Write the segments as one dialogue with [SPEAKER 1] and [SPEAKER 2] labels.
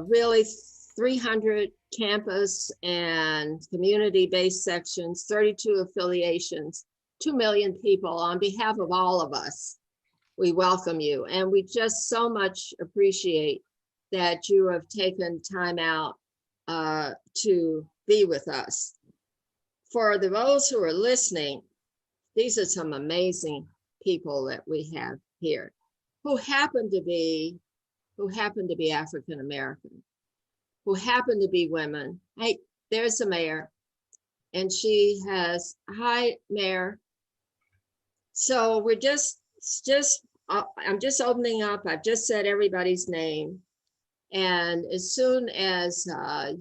[SPEAKER 1] really 300 campus and community-based sections, 32 affiliations, 2 million people. On behalf of all of us, we welcome you. And we just so much appreciate that you have taken time out to be with us. For those who are listening, these are some amazing people that we have here who happen to be African American, who happen to be women. Hey, there's the mayor, and she has, hi, Mayor. So we're I'm just opening up. I've just said everybody's name. And as soon as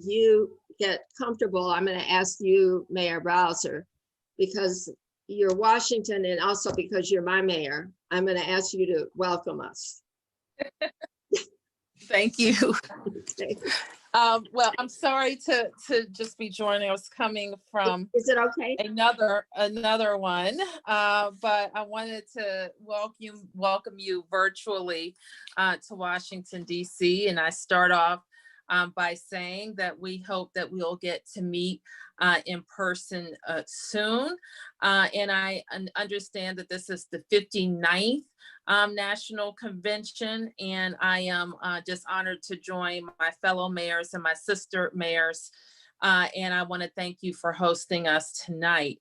[SPEAKER 1] you get comfortable, I'm going to ask you, Mayor Bowser, because you're Washington and also because you're my mayor, I'm going to ask you to welcome us.
[SPEAKER 2] Thank you.
[SPEAKER 1] Okay.
[SPEAKER 2] Well, I'm sorry to just be joining. I was coming from
[SPEAKER 1] Is it okay?
[SPEAKER 2] another one, but I wanted to welcome you virtually to Washington, D.C. And I start off by saying that we hope that we'll get to meet in person soon. And I understand that this is the 59th National Convention, and I am just honored to join my fellow mayors and my sister mayors. And I want to thank you for hosting us tonight.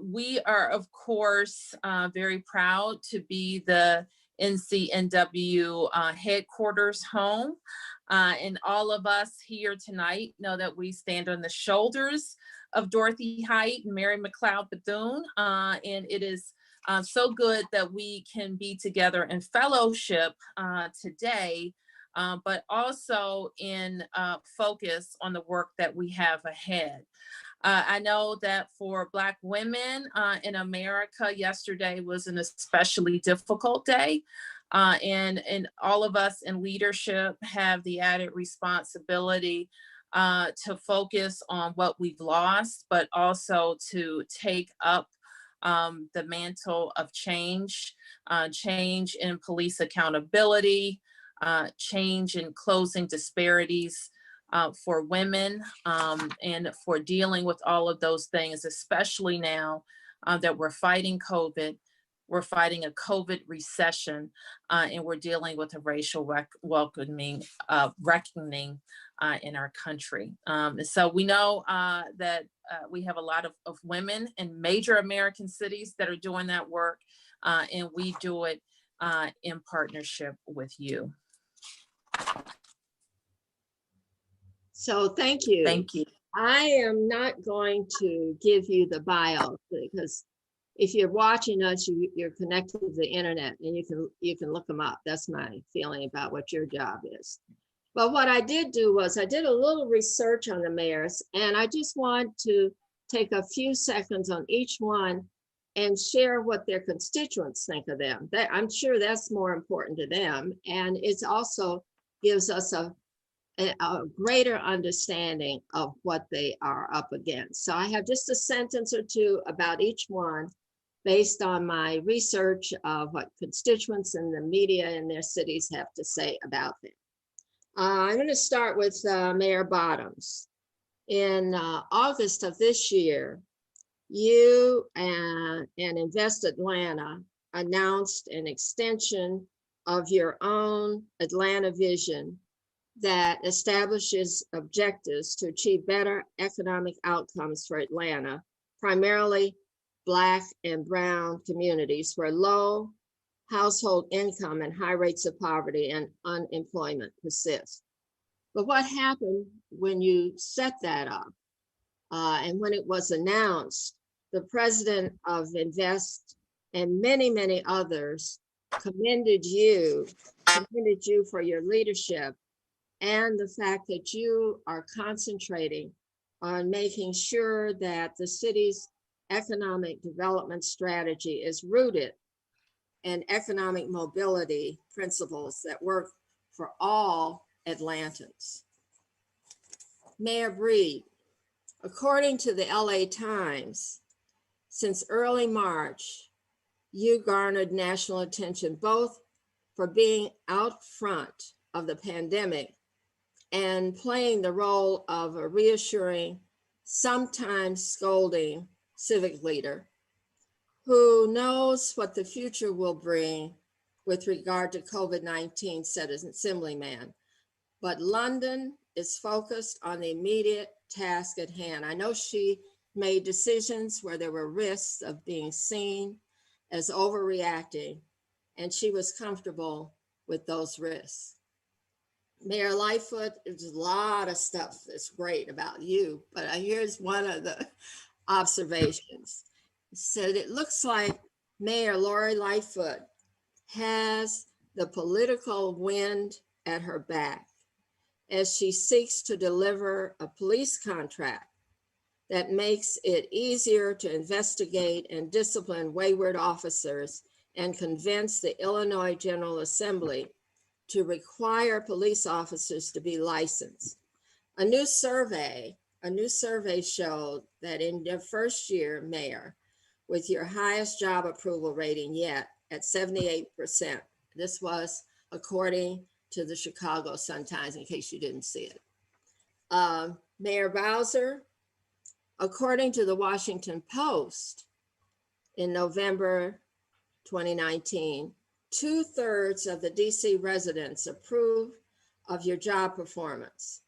[SPEAKER 2] We are, of course, very proud to be the NCNW headquarters home. And all of us here tonight know that we stand on the shoulders of Dorothy Height and Mary McLeod Bethune. And it is so good that we can be together in fellowship today, but also in focus on the work that we have ahead. I know that for Black women in America, yesterday was an especially difficult day. And all of us in leadership have the added responsibility to focus on what we've lost, but also to take up the mantle of change in police accountability, change in closing disparities for women, and for dealing with all of those things, especially now that we're fighting COVID. We're fighting a COVID recession, and we're dealing with a racial reckoning in our country. So we know that we have a lot of women in major American cities that are doing that work, and we do it in partnership with you.
[SPEAKER 1] So thank you.
[SPEAKER 2] Thank you.
[SPEAKER 1] I am not going to give you the bio because if you're watching us, you're connected to the internet and you can look them up. That's my feeling about what your job is. But what I did do was I did a little research on the mayors, and I just want to take a few seconds on each one and share what their constituents think of them. I'm sure that's more important to them. And it also gives us a greater understanding of what they are up against. So I have just a sentence or two about each one based on my research of what constituents in the media in their cities have to say about them. I'm going to start with Mayor Bottoms. In August of this year, you and Invest Atlanta announced an extension of your own Atlanta vision that establishes objectives to achieve better economic outcomes for Atlanta, primarily Black and Brown communities where low household income and high rates of poverty and unemployment persist. But what happened when you set that up and when it was announced, the president of Invest and many, many others commended you for your leadership and the fact that you are concentrating on making sure that the city's economic development strategy is rooted in economic mobility principles that work for all Atlantans. Mayor Breed, according to the LA Times, since early March, you garnered national attention both for being out front of the pandemic and playing the role of a reassuring, sometimes scolding civic leader who knows what the future will bring with regard to COVID-19, said an assemblyman. But London is focused on the immediate task at hand. I know she made decisions where there were risks of being seen as overreacting, and she was comfortable with those risks. Mayor Lightfoot, there's a lot of stuff that's great about you, but here's one of the observations. It said, it looks like Mayor Lori Lightfoot has the political wind at her back as she seeks to deliver a police contract that makes it easier to investigate and discipline wayward officers and convince the Illinois General Assembly to require police officers to be licensed. A new survey showed that in your first year, Mayor, with your highest job approval rating yet at 78%, this was according to the Chicago Sun-Times, in case you didn't see it. Mayor Bowser, according to the Washington Post in November 2019, 2/3 of the DC residents approve of your job performance.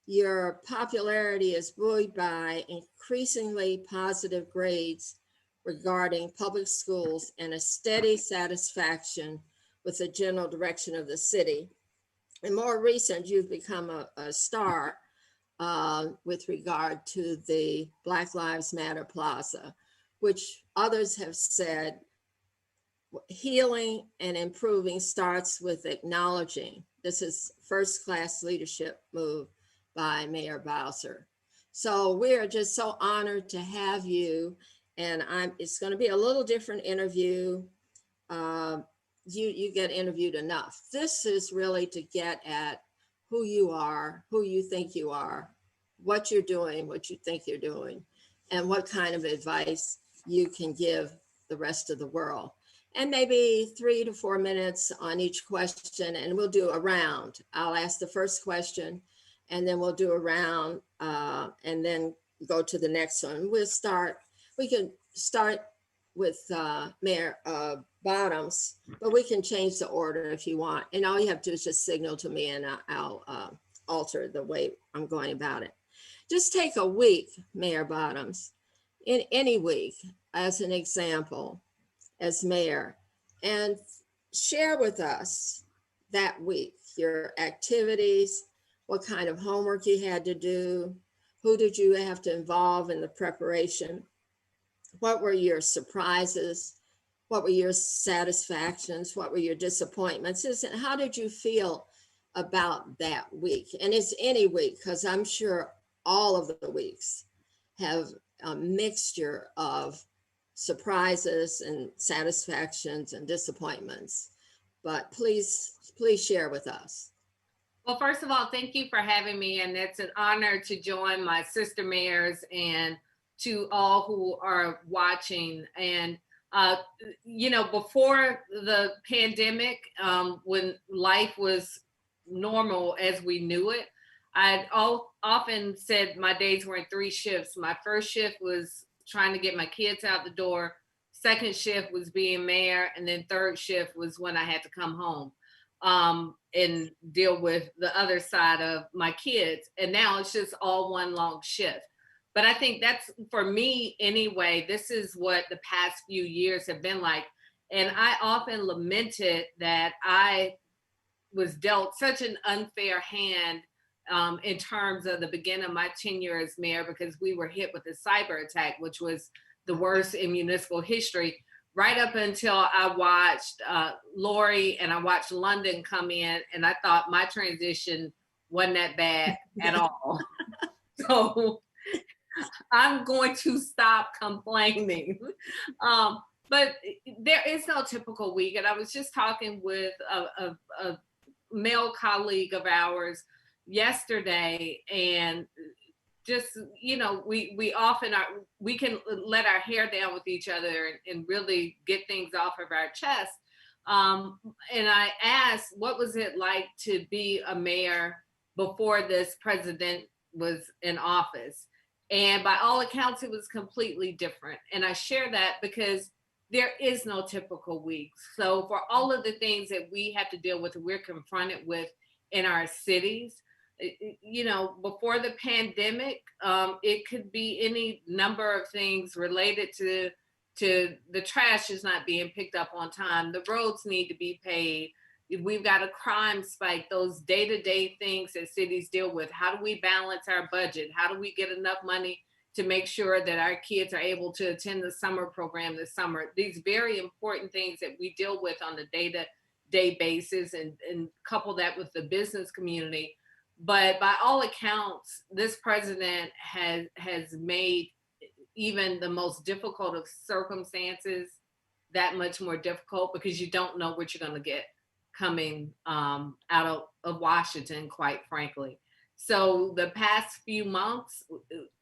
[SPEAKER 1] Your popularity is buoyed by increasingly positive grades regarding public schools and a steady satisfaction with the general direction of the city. And more recent, you've become a star with regard to the Black Lives Matter Plaza, which others have said healing and improving starts with acknowledging. This is first-class leadership move by Mayor Bowser. So we are just so honored to have you, and it's going to be a little different interview. You get interviewed enough. This is really to get at who you are, who you think you are, what you're doing, what you think you're doing, and what kind of advice you can give the rest of the world. And maybe 3 to 4 minutes on each question, and we'll do a round. I'll ask the first question, and then we'll do a round, and then go to the next one. We can start with Mayor Bottoms, but we can change the order if you want. And all you have to do is just signal to me, and I'll alter the way I'm going about it. Just take a week, Mayor Bottoms, in any week as an example, as mayor, and share with us that week, your activities, what kind of homework you had to do, who did you have to involve in the preparation, what were your surprises, what were your satisfactions, what were your disappointments, and how did you feel about that week? And it's any week, because I'm sure all of the weeks have a mixture of surprises and satisfactions and disappointments, but please share with us.
[SPEAKER 3] Well, first of all, thank you for having me, and it's an honor to join my sister mayors and to all who are watching. And before the pandemic, when life was normal as we knew it, I'd often said my days were in 3 shifts. My first shift was trying to get my kids out the door. Second shift was being mayor. And then third shift was when I had to come home and deal with the other side of my kids. And now it's just all one long shift. But I think that's, for me anyway, this is what the past few years have been like. And I often lamented that I was dealt such an unfair hand in terms of the beginning of my tenure as mayor, because we were hit with a cyber attack, which was the worst in municipal history, right up until I watched Lori and I watched London come in, and I thought my transition wasn't that bad at all. So I'm going to stop complaining. But there is no typical week. And I was just talking with a male colleague of ours yesterday, and just, we often we can let our hair down with each other and really get things off of our chest. And I asked, what was it like to be a mayor before this president was in office. And by all accounts, it was completely different. And I share that because there is no typical week. So for all of the things that we have to deal with, we're confronted with in our cities, you know, before the pandemic, it could be any number of things related to the trash is not being picked up on time, the roads need to be paved, we've got a crime spike, those day-to-day things that cities deal with. How do we balance our budget? How do we get enough money to make sure that our kids are able to attend the summer program this summer? These very important things that we deal with on a day-to-day basis, and couple that with the business community. But by all accounts, this president has made even the most difficult of circumstances that much more difficult, because you don't know what you're going to get coming out of Washington, quite frankly. So the past few months,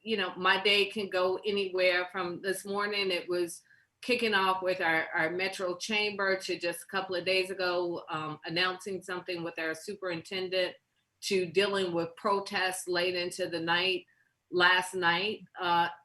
[SPEAKER 3] you know, my day can go anywhere from this morning. It was kicking off with our Metro Chamber to just a couple of days ago, announcing something with our superintendent, to dealing with protests late into the night last night.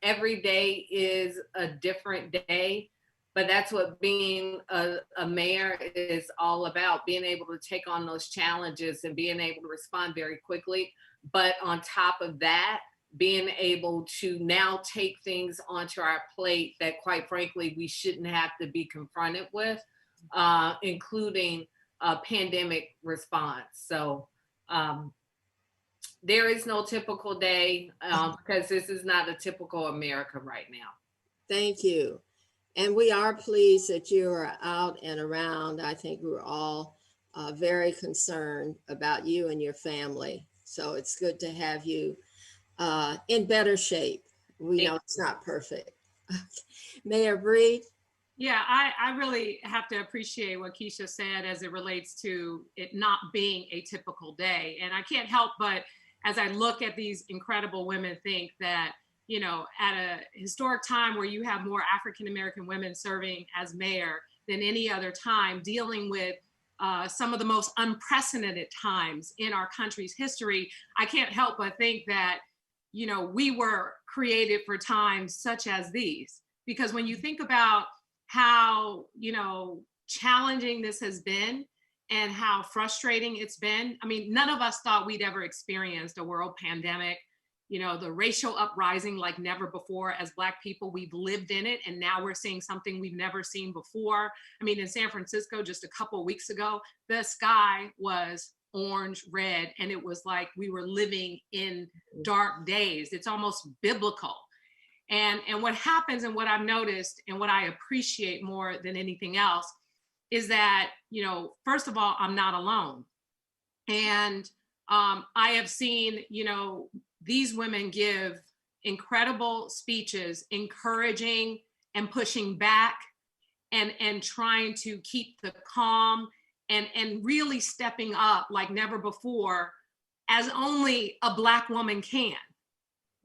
[SPEAKER 3] Every day is a different day, but that's what being a mayor is all about, being able to take on those challenges and being able to respond very quickly. But on top of that, being able to now take things onto our plate that, quite frankly, we shouldn't have to be confronted with, including a pandemic response. So there is no typical day, because this is not a typical America right now.
[SPEAKER 1] Thank you. And we are pleased that you are out and around. I think we're all very concerned about you and your family. So it's good to have you in better shape. We know it's not perfect. Mayor Breed.
[SPEAKER 4] Yeah, I really have to appreciate what Keisha said as it relates to it not being a typical day. And I can't help but, as I look at these incredible women, think that, you know, at a historic time where you have more African-American women serving as mayor than any other time, dealing with some of the most unprecedented times in our country's history, I can't help but think that, you know, we were created for times such as these. Because when you think about how, you know, challenging this has been and how frustrating it's been, I mean, none of us thought we'd ever experienced a world pandemic. You know, the racial uprising like never before. As Black people, we've lived in it, and now we're seeing something we've never seen before. I mean, in San Francisco, just a couple of weeks ago, the sky was orange, red, and it was like we were living in dark days. It's almost biblical. And what happens, and what I've noticed, and what I appreciate more than anything else, is that, you know, first of all, I'm not alone. And I have seen, you know, these women give incredible speeches, encouraging and pushing back, and trying to keep the calm, and really stepping up like never before, as only a Black woman can.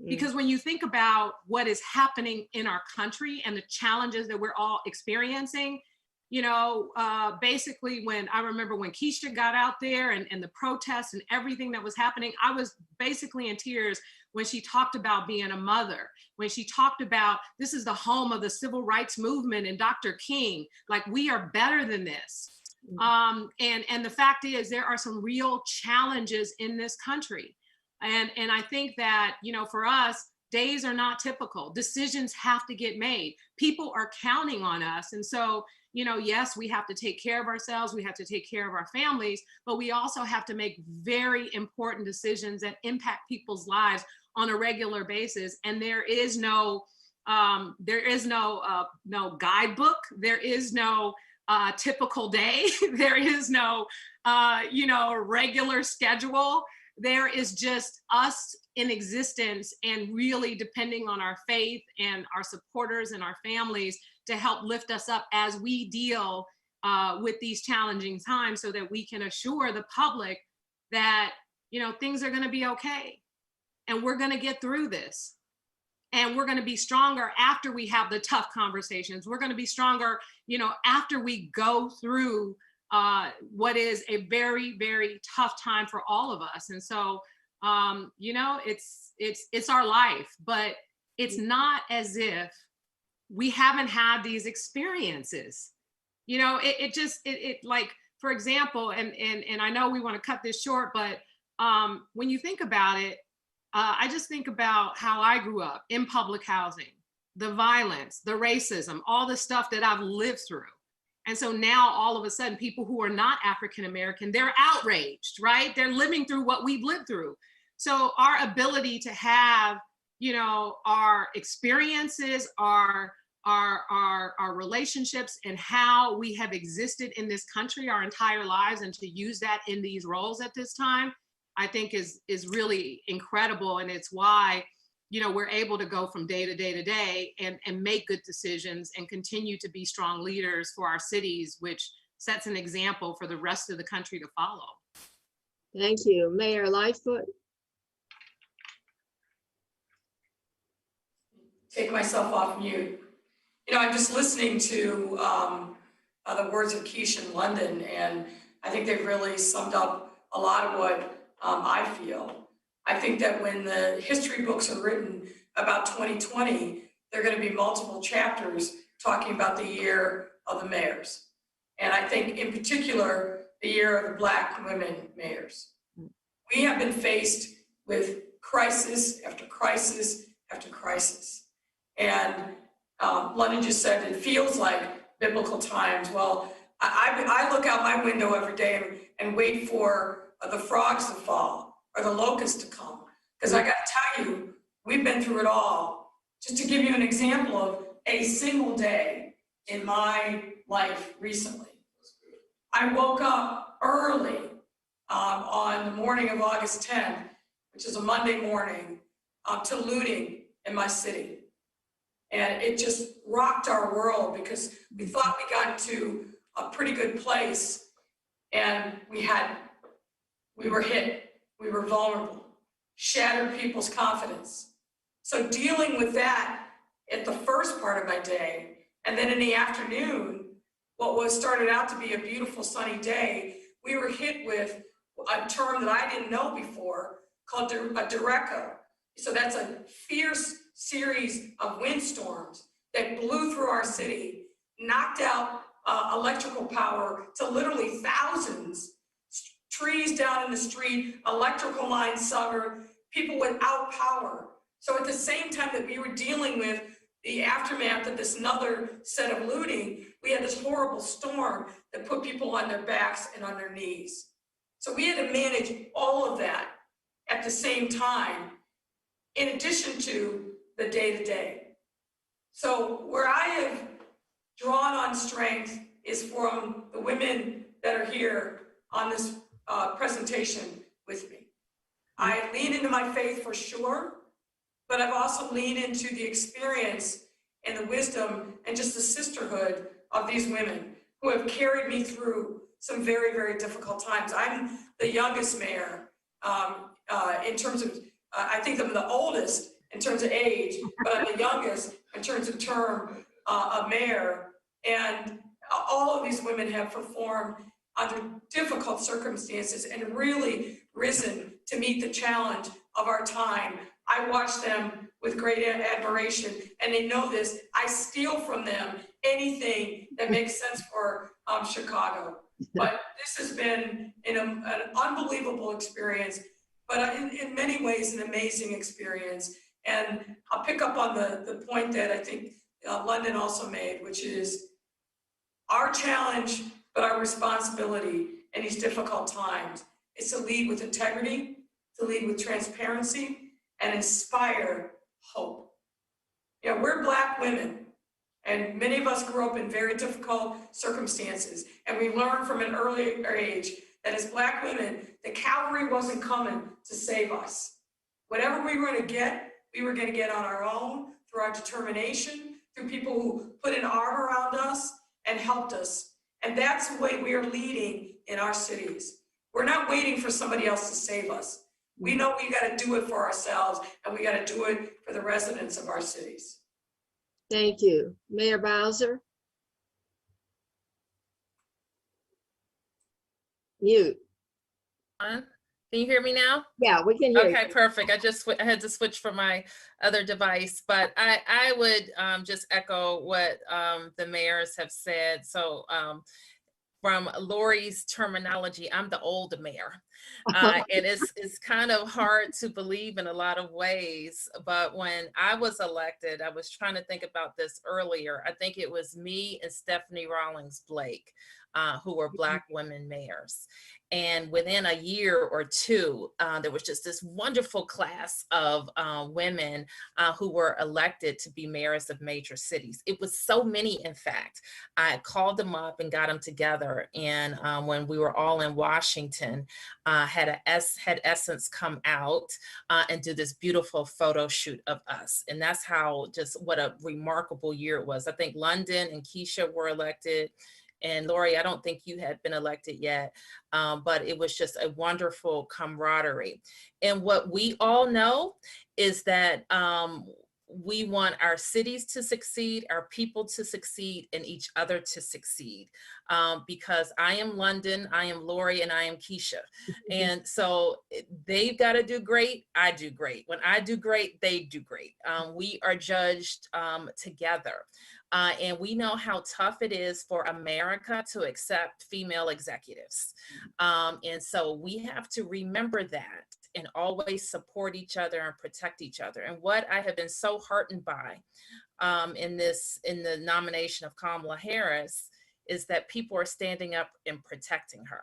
[SPEAKER 4] Because when you think about what is happening in our country and the challenges that we're all experiencing, you know, basically when I remember when Keisha got out there and the protests and everything that was happening, I was basically in tears when she talked about being a mother, when she talked about this is the home of the civil rights movement and Dr. King, like we are better than this. And the fact is there are some real challenges in this country. And I think that, you know, for us, days are not typical. Decisions have to get made. People are counting on us. And so, you know, yes, we have to take care of ourselves. We have to take care of our families, but we also have to make very important decisions that impact people's lives on a regular basis. And there is no guidebook. There is no typical day. There is no, you know, regular schedule. There is just us in existence, and really depending on our faith and our supporters and our families to help lift us up as we deal with these challenging times, so that we can assure the public that, you know, things are going to be okay, and we're going to get through this, and we're going to be stronger after we have the tough conversations. We're going to be stronger, you know, after we go through what is a very, very tough time for all of us. And so You know, it's our life, but it's not as if we haven't had these experiences. You know, it like, for example, and I know we want to cut this short, but when you think about it, I just think about how I grew up in public housing, the violence, the racism, all the stuff that I've lived through. And so now all of a sudden, people who are not African American, they're outraged, right? They're living through what we've lived through. So our ability to have, you know, our experiences, our relationships, and how we have existed in this country our entire lives, and to use that in these roles at this time, I think is really incredible. And it's why, you know, we're able to go from day to day to day and make good decisions and continue to be strong leaders for our cities, which sets an example for the rest of the country to follow.
[SPEAKER 1] Thank you. Mayor Lightfoot.
[SPEAKER 5] Take myself off mute. You know, I'm just listening to the words of Keisha and London, and I think they've really summed up a lot of what I feel. I think that when the history books are written about 2020, there are going to be multiple chapters talking about the year of the mayors. And I think in particular, the year of the Black women mayors. We have been faced with crisis after crisis after crisis. And London just said it feels like biblical times. Well, I look out my window every day and wait for the frogs to fall or the locusts to come. Because I got to tell you, we've been through it all. Just to give you an example of a single day in my life recently. I woke up early on the morning of August 10th, which is a Monday morning, to looting in my city. And it just rocked our world because we thought we got to a pretty good place, and we were hit, we were vulnerable, shattered people's confidence. So dealing with that at the first part of my day, and then in the afternoon, what was started out to be a beautiful sunny day, we were hit with a term that I didn't know before called a derecho. So that's a fierce series of windstorms that blew through our city, knocked out electrical power to literally thousands, trees down in the street, electrical lines severed, people without power. So at the same time that we were dealing with the aftermath of this another set of looting, we had this horrible storm that put people on their backs and on their knees. So we had to manage all of that at the same time, in addition to the day-to-day. So where I have drawn on strength is from the women that are here on this presentation with me. I lean into my faith for sure, but I've also leaned into the experience and the wisdom and just the sisterhood of these women who have carried me through some very, very difficult times. I'm the youngest mayor in terms of, I think I'm the oldest in terms of age, but I'm the youngest in terms of term of mayor. And all of these women have performed under difficult circumstances and really risen to meet the challenge of our time. I watch them with great admiration, and they know this. I steal from them anything that makes sense for Chicago. But this has been an unbelievable experience, but in many ways an amazing experience. And I'll pick up on the point that I think London also made, which is our challenge, but our responsibility in these difficult times is to lead with integrity, to lead with transparency, and inspire hope. You know, we're Black women, and many of us grew up in very difficult circumstances, and we learned from an early age that as Black women, the cavalry wasn't coming to save us. Whatever we were going to get on our own through our determination, through people who put an arm around us and helped us. And that's the way we are leading in our cities. We're not waiting for somebody else to save us. We know we got to do it for ourselves, and we got to do it for the residents of our cities.
[SPEAKER 1] Thank you. Mayor Bowser? Mute.
[SPEAKER 2] Can Can you hear me now?
[SPEAKER 1] Yeah, we can hear
[SPEAKER 2] Okay,
[SPEAKER 1] you.
[SPEAKER 2] perfect. I had to switch from my other device, but I would just echo what the mayors have said. So from Lori's terminology, I'm the old mayor. And it's kind of hard to believe in a lot of ways. But when I was elected, I was trying to think about this earlier. I think it was me and Stephanie Rawlings Blake, who were Black women mayors. And within a year or two, there was just this wonderful class of women who were elected to be mayors of major cities. It was so many, in fact. I called them up and got them together. And when we were all in Washington, had Essence come out and do this beautiful photo shoot of us. And that's how, just what a remarkable year it was. I think London and Keisha were elected. And Lori, I don't think you had been elected yet, but it was just a wonderful camaraderie. And what we all know is that we want our cities to succeed, our people to succeed, and each other to succeed. Because I am London, I am Lori, and I am Keisha. And so they've got to do great, I do great. When I do great, they do great. We are judged together. And we know how tough it is for America to accept female executives. And so we have to remember that and always support each other and protect each other. And what I have been so heartened by in the nomination of Kamala Harris is that people are standing up and protecting her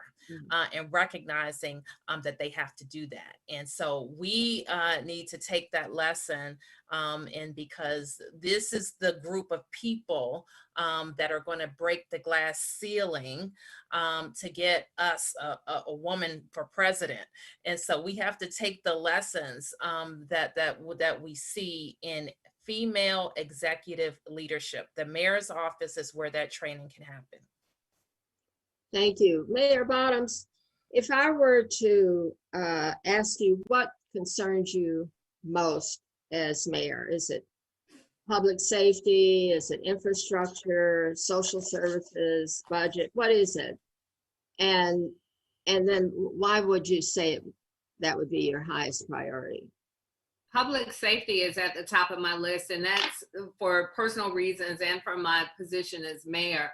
[SPEAKER 2] and recognizing that they have to do that. And so we need to take that lesson, and because this is the group of people that are going to break the glass ceiling to get us a woman for president. And so we have to take the lessons that we see in female executive leadership. The mayor's office is where that training can happen.
[SPEAKER 1] Thank you. Mayor Bottoms, if I were to ask you what concerns you most as mayor, is it public safety? Is it infrastructure, social services, budget? What is it? And then why would you say that would be your highest priority?
[SPEAKER 3] Public safety is at the top of my list, and that's for personal reasons and for my position as mayor.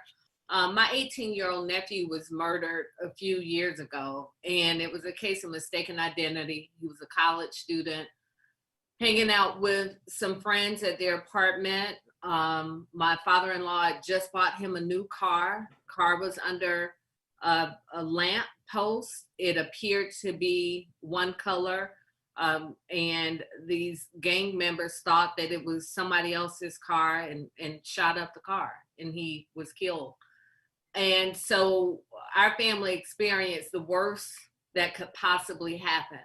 [SPEAKER 3] My 18-year-old nephew was murdered a few years ago, and it was a case of mistaken identity. He was a college student hanging out with some friends at their apartment. My father-in-law had just bought him a new car. Car was under a lamp post. It appeared to be one color. And these gang members thought that it was somebody else's car and shot up the car, and he was killed. And so our family experienced the worst that could possibly happen.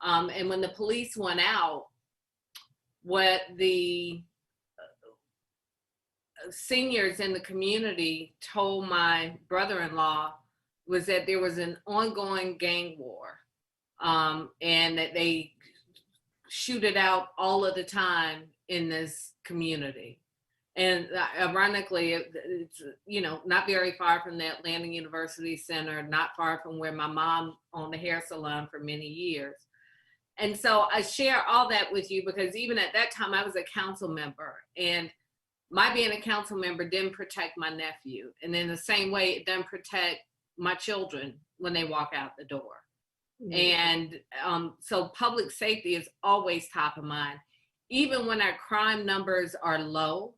[SPEAKER 3] And when the police went out, what the seniors in the community told my brother-in-law was that there was an ongoing gang war. And that they shoot it out all of the time in this community. And ironically, it's, not very far from the Atlanta University Center, not far from where my mom owned a hair salon for many years. And so I share all that with you because even at that time, I was a council member, and my being a council member didn't protect my nephew. And in the same way, it doesn't protect my children when they walk out the door. And so public safety is always top of mind. Even when our crime numbers are low,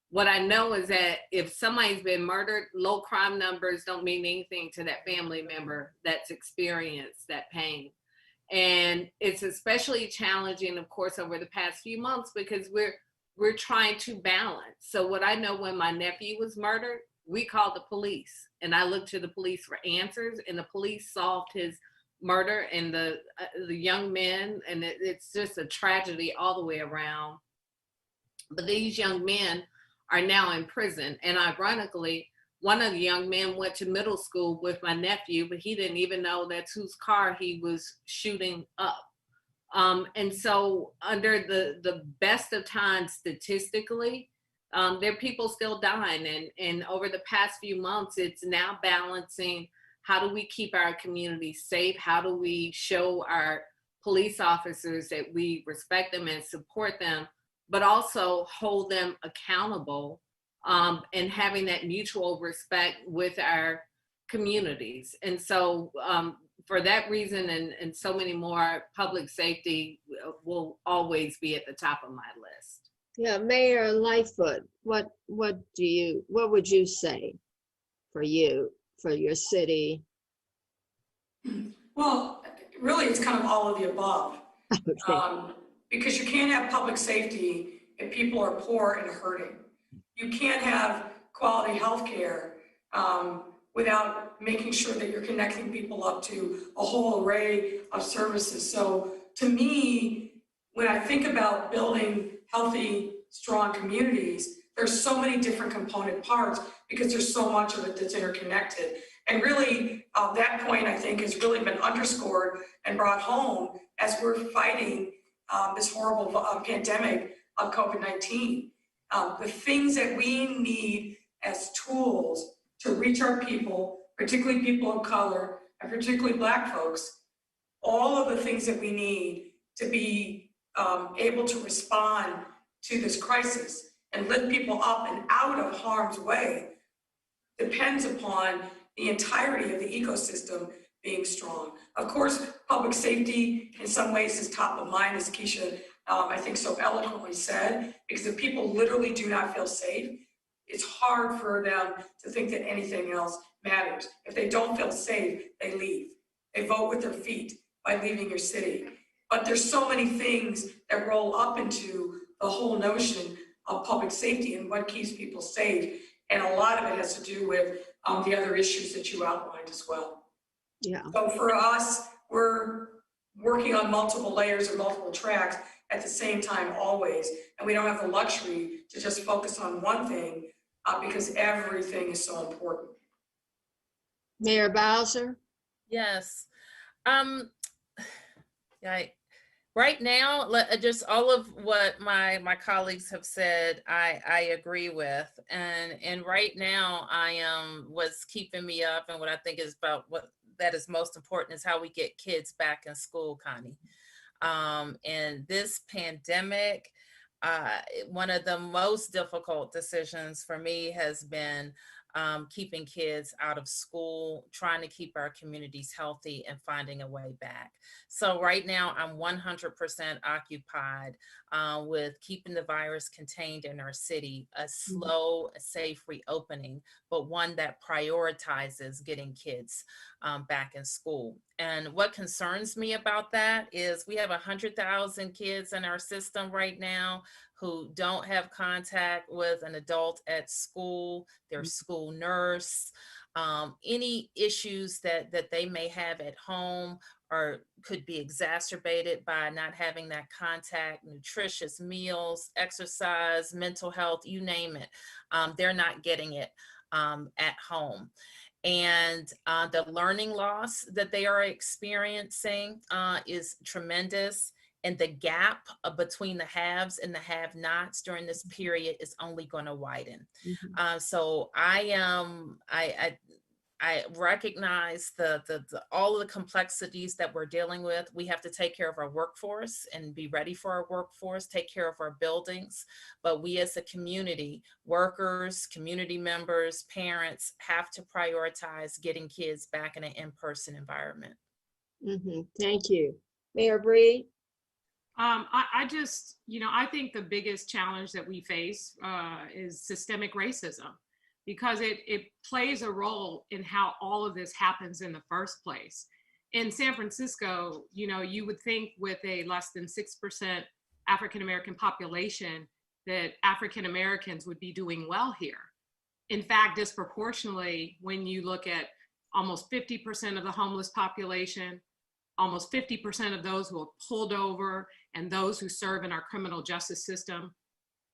[SPEAKER 3] what I know is that if somebody's been murdered, low crime numbers don't mean anything to that family member that's experienced that pain. And it's especially challenging, of course, over the past few months because we're trying to balance. So what I know, when my nephew was murdered, we called the police, and I looked to the police for answers, and the police solved his murder and the young men, and it's just a tragedy all the way around. But these young men are now in prison, and ironically, one of the young men went to middle school with my nephew, but he didn't even know that's whose car he was shooting up. And so under the best of times statistically, there are people still dying, and over the past few months, it's now balancing how do we keep our community safe? How do we show our police officers that we respect them and support them, but also hold them accountable, and having that mutual respect with our communities. And so for that reason and so many more, public safety will always be at the top of my list.
[SPEAKER 1] Yeah, Mayor Lightfoot, what would you say for your city?
[SPEAKER 5] Well, really, it's kind of all of the above.
[SPEAKER 1] Okay.
[SPEAKER 5] Because you can't have public safety if people are poor and hurting. You can't have quality health care without making sure that you're connecting people up to a whole array of services. So to me, when I think about building healthy, strong communities, there's so many different component parts because there's so much of it that's interconnected. And really, that point, I think, has really been underscored and brought home as we're fighting this horrible pandemic of COVID-19. The things that we need as tools to reach our people, particularly people of color, and particularly Black folks, all of the things that we need to be able to respond to this crisis and lift people up and out of harm's way depends upon the entirety of the ecosystem being strong. Of course, public safety in some ways is top of mind, as Keisha, I think, so eloquently said, because if people literally do not feel safe, it's hard for them to think that anything else matters. If they don't feel safe, they leave. They vote with their feet by leaving your city. But there's so many things that roll up into the whole notion of public safety and what keeps people safe. And a lot of it has to do with the other issues that you outlined as well.
[SPEAKER 1] Yeah.
[SPEAKER 5] So for us, we're working on multiple layers and multiple tracks at the same time always. And we don't have the luxury to just focus on one thing because everything is so important.
[SPEAKER 1] Mayor Bowser?
[SPEAKER 2] Yes. Right now, just all of what my colleagues have said, I agree with. And right now, what's keeping me up and what I think is about what that is most important is how we get kids back in school, Connie. And this pandemic, one of the most difficult decisions for me has been keeping kids out of school, trying to keep our communities healthy and finding a way back. So right now I'm 100% occupied with keeping the virus contained in our city, a slow, safe reopening, but one that prioritizes getting kids back in school. And what concerns me about that is we have 100,000 kids in our system right now who don't have contact with an adult at school, their school nurse, any issues that they may have at home or could be exacerbated by not having that contact, nutritious meals, exercise, mental health, you name it. They're not getting it at home. And the learning loss that they are experiencing is tremendous. And the gap between the haves and the have-nots during this period is only going to widen. So I recognize all of the complexities that we're dealing with. We have to take care of our workforce and be ready for our workforce, take care of our buildings. But we as a community, workers, community members, parents, have to prioritize getting kids back in an in-person environment.
[SPEAKER 1] Thank you. Mayor Breed?
[SPEAKER 4] I just, I think the biggest challenge that we face is systemic racism, because it plays a role in how all of this happens in the first place. In San Francisco, you would think with a less than 6% African-American population that African-Americans would be doing well here. In fact, disproportionately, when you look at almost 50% of the homeless population, almost 50% of those who are pulled over and those who serve in our criminal justice system,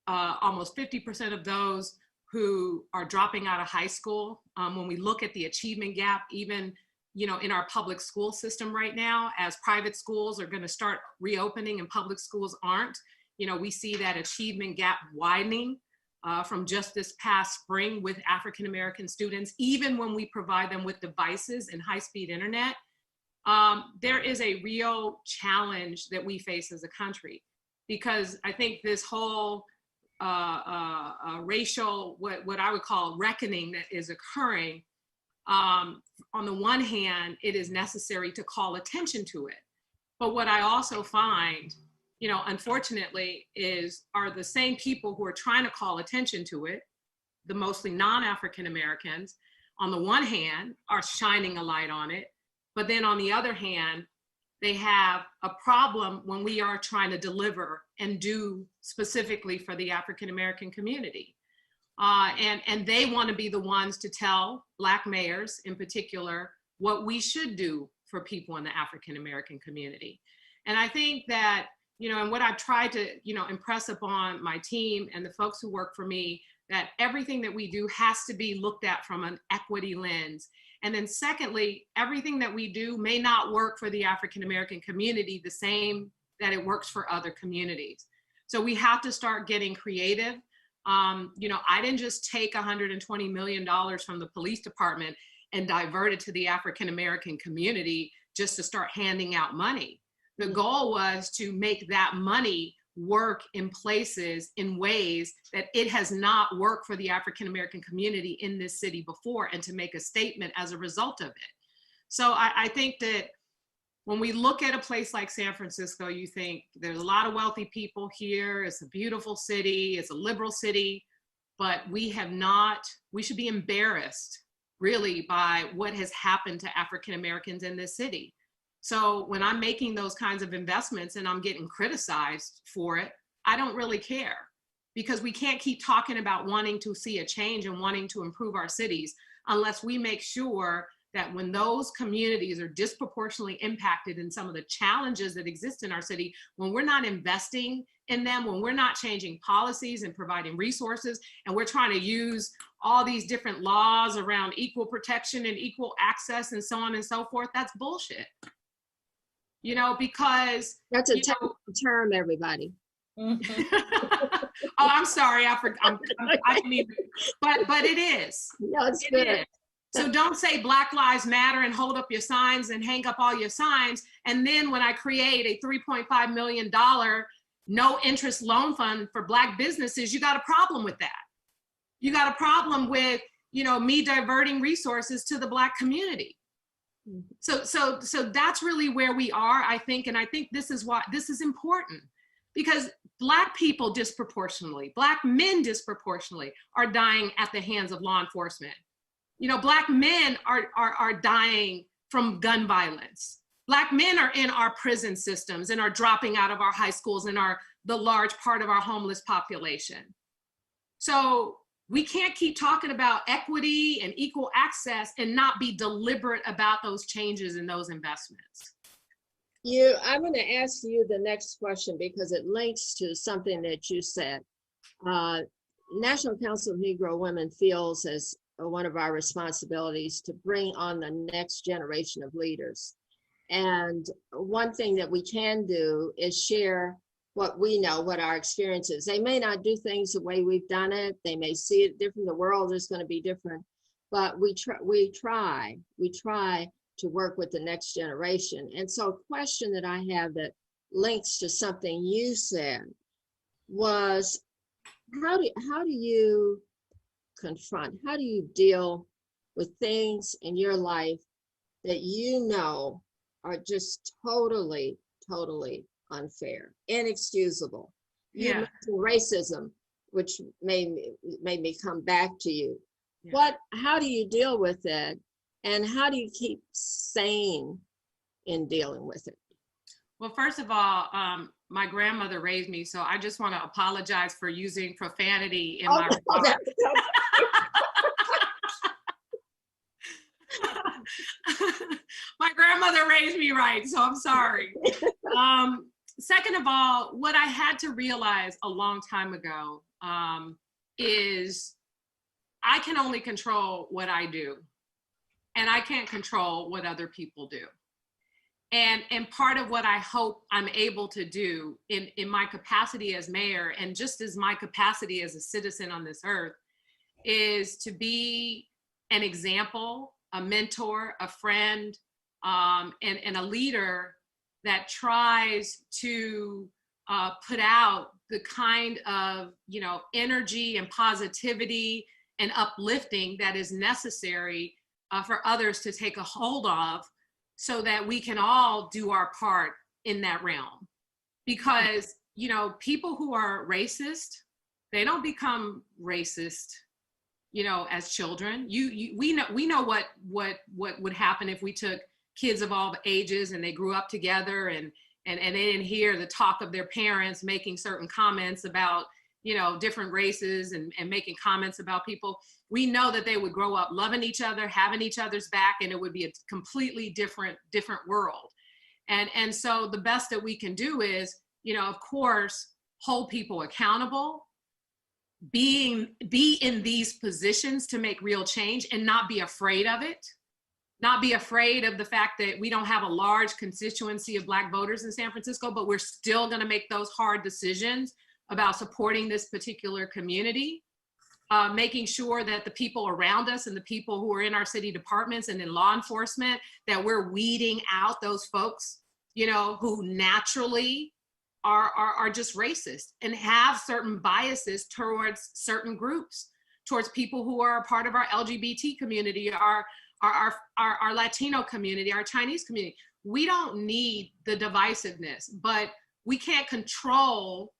[SPEAKER 4] almost 50% of those who are dropping out of high school. When we look at the achievement gap, even in our public school system right now, as private schools are going to start reopening and public schools aren't, we see that achievement gap widening. from just this past spring with African-American students, even when we provide them with devices and high-speed internet, there is a real challenge that we face as a country, because I think this whole racial, what I would call reckoning that is occurring, on the one hand, it is necessary to call attention to it. But what I also find, unfortunately, are the same people who are trying to call attention to it, the mostly non-African Americans, on the one hand, are shining a light on it. But then on the other hand, they have a problem when we are trying to deliver and do specifically for the African American community. And they want to be the ones to tell Black mayors in particular what we should do for people in the African American community. And I think that, and what I've tried to, impress upon my team and the folks who work for me, that everything that we do has to be looked at from an equity lens. And then secondly, everything that we do may not work for the African American community the same that it works for other communities. So we have to start getting creative. I didn't just take $120 million from the police department and divert it to the African American community just to start handing out money. The goal was to make that money work in places, in ways that it has not worked for the African American community in this city before, and to make a statement as a result of it. So I think that when we look at a place like San Francisco, you think there's a lot of wealthy people here, it's a beautiful city, it's a liberal city, but we should be embarrassed really by what has happened to African Americans in this city. So when I'm making those kinds of investments and I'm getting criticized for it, I don't really care, because we can't keep talking about wanting to see a change and wanting to improve our cities unless we make sure that when those communities are disproportionately impacted in some of the challenges that exist in our city, when we're not investing in them, when we're not changing policies and providing resources, and we're trying to use all these different laws around equal protection and equal access and so on and so forth, that's bullshit. Because
[SPEAKER 1] that's a technical term, everybody.
[SPEAKER 4] Oh, I'm sorry, I didn't mean, but it is.
[SPEAKER 1] No, it's good.
[SPEAKER 4] Is. So don't say Black Lives Matter and hold up your signs and hang up all your signs. And then when I create a $3.5 million no interest loan fund for Black businesses, you got a problem with that. You got a problem with, me diverting resources to the Black community. So that's really where we are, I think. And I think this is why this is important, because Black people disproportionately, Black men disproportionately are dying at the hands of law enforcement. Black men are dying from gun violence. Black men are in our prison systems and are dropping out of our high schools and are the large part of our homeless population. So we can't keep talking about equity and equal access and not be deliberate about those changes and those investments.
[SPEAKER 1] I'm going to ask you the next question because it links to something that you said. National Council of Negro Women feels as one of our responsibilities to bring on the next generation of leaders. And one thing that we can do is share what we know, what our experience is. They may not do things the way we've done it. They may see it different. The world is going to be different, but we try to work with the next generation. And so a question that I have that links to something you said was, how do you confront, how do you deal with things in your life that are just totally unfair, inexcusable? You mentioned racism, which made me come back to you. Yeah. How do you deal with it, and how do you keep sane in dealing with it?
[SPEAKER 4] Well, first of all, my grandmother raised me, so I just want to apologize for using profanity in my remarks. My grandmother raised me right, so I'm sorry. Second of all, what I had to realize a long time ago is I can only control what I do, and I can't control what other people do. And part of what I hope I'm able to do in my capacity as mayor, and just as my capacity as a citizen on this earth, is to be an example, a mentor, a friend, and a leader that tries to put out the kind of, energy and positivity and uplifting that is necessary for others to take a hold of, so that we can all do our part in that realm. Because, people who are racist, they don't become racist, as children. We know what would happen if we took kids of all ages and they grew up together and they didn't hear the talk of their parents making certain comments about, different races and making comments about people. We know that they would grow up loving each other, having each other's back, and it would be a completely different world. And so the best that we can do is, of course, hold people accountable, be in these positions to make real change, and not be afraid of it. Not be afraid of the fact that we don't have a large constituency of Black voters in San Francisco, but we're still going to make those hard decisions about supporting this particular community, making sure that the people around us and the people who are in our city departments and in law enforcement, that we're weeding out those folks, who naturally are just racist and have certain biases towards certain groups, towards people who are a part of our LGBT community, our Latino community, our Chinese community. We don't need the divisiveness, but we can't control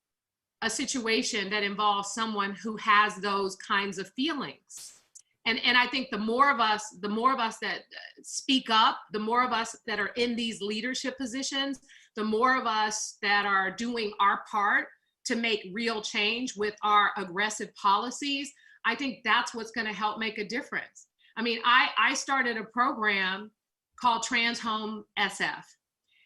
[SPEAKER 4] a situation that involves someone who has those kinds of feelings. And I think the more of us that speak up, the more of us that are in these leadership positions, the more of us that are doing our part to make real change with our aggressive policies, I think that's what's going to help make a difference. I mean, I started a program called Trans Home SF,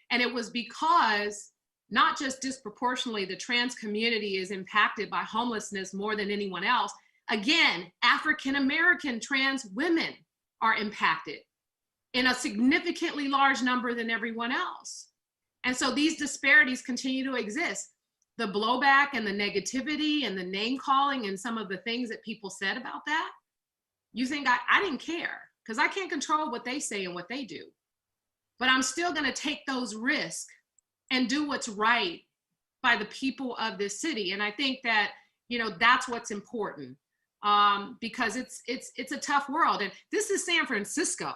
[SPEAKER 4] and it was because not just disproportionately the trans community is impacted by homelessness more than anyone else. Again, African-American trans women are impacted in a significantly large number than everyone else. And so these disparities continue to exist. The blowback and the negativity and the name calling and some of the things that people said about that, you think I didn't care, because I can't control what they say and what they do. But I'm still going to take those risks and do what's right by the people of this city. And I think that, that's what's important, because it's a tough world. And this is San Francisco.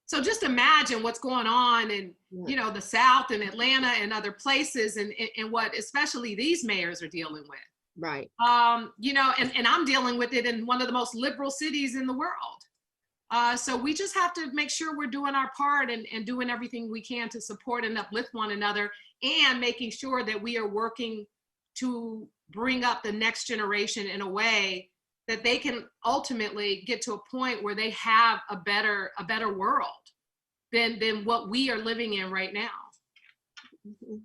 [SPEAKER 4] So just imagine what's going on in, the South and Atlanta and other places, and what especially these mayors are dealing with.
[SPEAKER 1] Right.
[SPEAKER 4] And I'm dealing with it in one of the most liberal cities in the world. So we just have to make sure we're doing our part and doing everything we can to support and uplift one another, and making sure that we are working to bring up the next generation in a way that they can ultimately get to a point where they have a better world than what we are living in right now.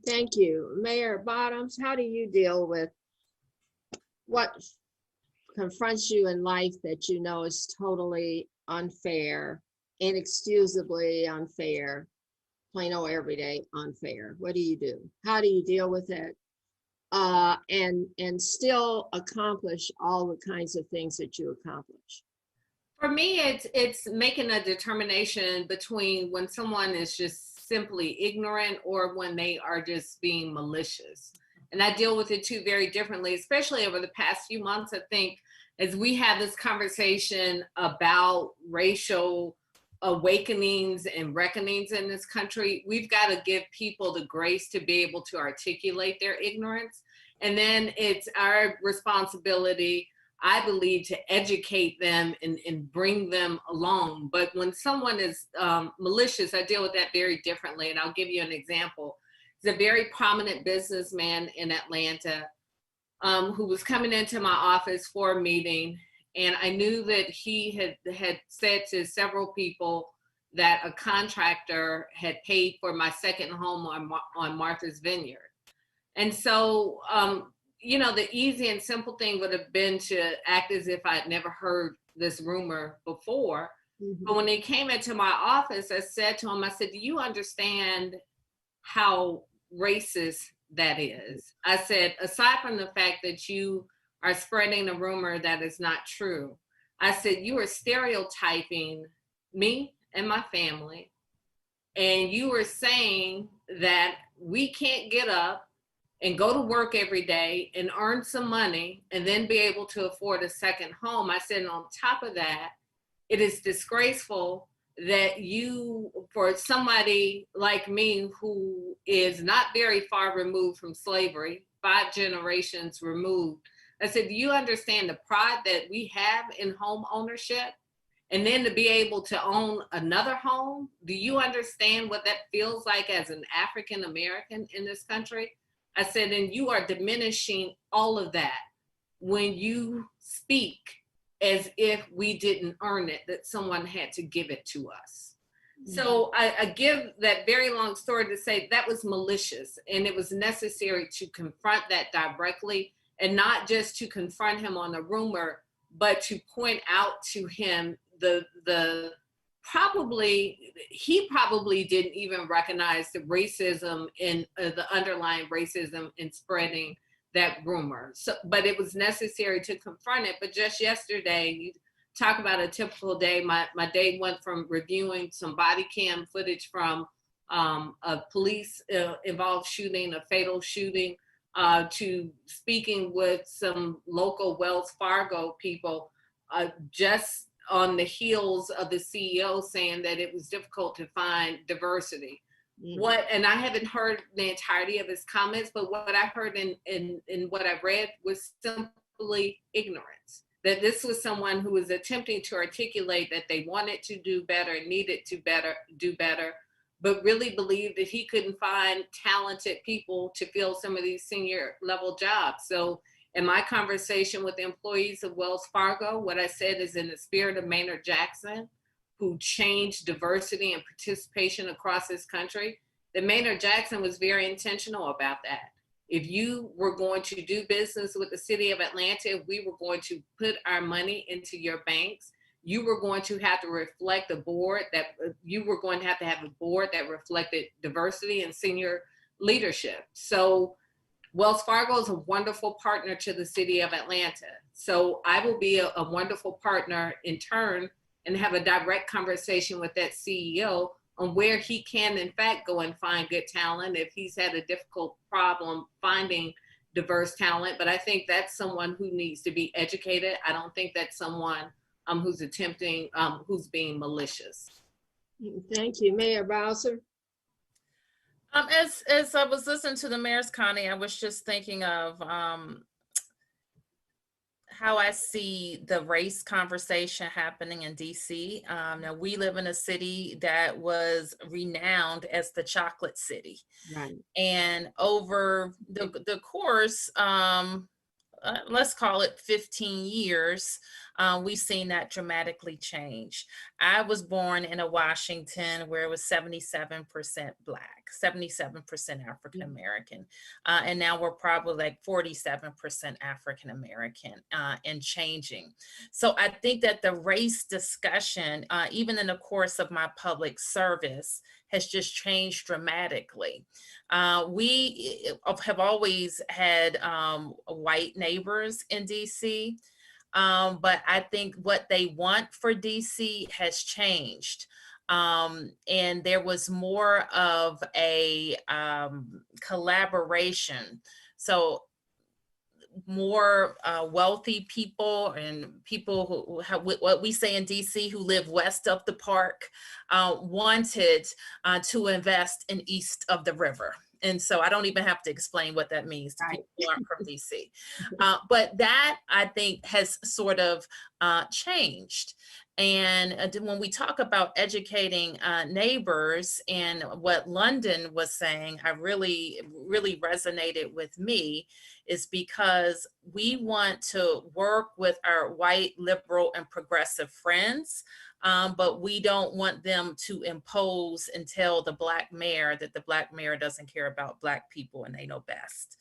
[SPEAKER 1] Thank you. Mayor Bottoms, how do you deal with what confronts you in life that is totally unfair, inexcusably unfair, plain old everyday unfair? What do you do? How do you deal with it? And still accomplish all the kinds of things that you accomplish?
[SPEAKER 3] For me, it's making a determination between when someone is just simply ignorant or when they are just being malicious. And I deal with it two very differently, especially over the past few months. I think as we have this conversation about racial awakenings and reckonings in this country, we've got to give people the grace to be able to articulate their ignorance. And then it's our responsibility, I believe, to educate them and bring them along. But when someone is malicious, I deal with that very differently. And I'll give you an example. He's a very prominent businessman in Atlanta who was coming into my office for a meeting. And I knew that he had said to several people that a contractor had paid for my second home on Martha's Vineyard. And so, the easy and simple thing would have been to act as if I'd never heard this rumor before. But when he came into my office, I said to him, I said, do you understand how racist that is? I said, aside from the fact that you are spreading a rumor that is not true, I said, you are stereotyping me and my family. And you were saying that we can't get up and go to work every day and earn some money and then be able to afford a second home. I said, and on top of that, it is disgraceful that you, for somebody like me who is not very far removed from slavery, 5 generations removed, I said, do you understand the pride that we have in home ownership? And then to be able to own another home, do you understand what that feels like as an African American in this country? I said, and you are diminishing all of that when you speak as if we didn't earn it, that someone had to give it to us. So I give that very long story to say that was malicious, and it was necessary to confront that directly, and not just to confront him on a rumor, but to point out to him he probably didn't even recognize the racism in the underlying racism in spreading that rumor. So, but it was necessary to confront it. But just yesterday, you talk about a typical day. My day went from reviewing some body cam footage from a police involved shooting, a fatal shooting, to speaking with some local Wells Fargo people, just on the heels of the CEO saying that it was difficult to find diversity. And I haven't heard the entirety of his comments, but what I heard in what I read was simply ignorance. That this was someone who was attempting to articulate that they wanted to do better, needed to do better, but really believed that he couldn't find talented people to fill some of these senior level jobs. So in my conversation with the employees of Wells Fargo, what I said is, in the spirit of Maynard Jackson, who changed diversity and participation across this country, that Maynard Jackson was very intentional about that. If you were going to do business with the city of Atlanta, if we were going to put our money into your banks, you were going to have to reflect a board that you were going to have a board that reflected diversity and senior leadership. So Wells Fargo is a wonderful partner to the city of Atlanta. So I will be a wonderful partner in turn and have a direct conversation with that CEO on where he can in fact go and find good talent if he's had a difficult problem finding diverse talent. But I think that's someone who needs to be educated. I don't think that's someone who's attempting, who's being malicious.
[SPEAKER 1] Thank you. Mayor Bowser.
[SPEAKER 2] As I was listening to the mayor's, Connie, I was just thinking of how I see the race conversation happening in DC. Now, we live in a city that was renowned as the chocolate city.
[SPEAKER 1] Right.
[SPEAKER 2] And over the course, let's call it 15 years, we've seen that dramatically change. I was born in a Washington where it was 77% Black, 77% African American, and now we're probably like 47% African American and changing. So I think that the race discussion, even in the course of my public service, has just changed dramatically. We have always had white neighbors in DC, but I think what they want for DC has changed. And there was more of a collaboration. So more wealthy people and people who have what we say in DC who live west of the park wanted to invest in east of the river. And so I don't even have to explain what that means to people who aren't from DC. But that, I think, has sort of changed. And when we talk about educating neighbors, and what London was saying, I really resonated with me, is because we want to work with our white, liberal, and progressive friends, but we don't want them to impose and tell the Black mayor that the Black mayor doesn't care about Black people and they know best.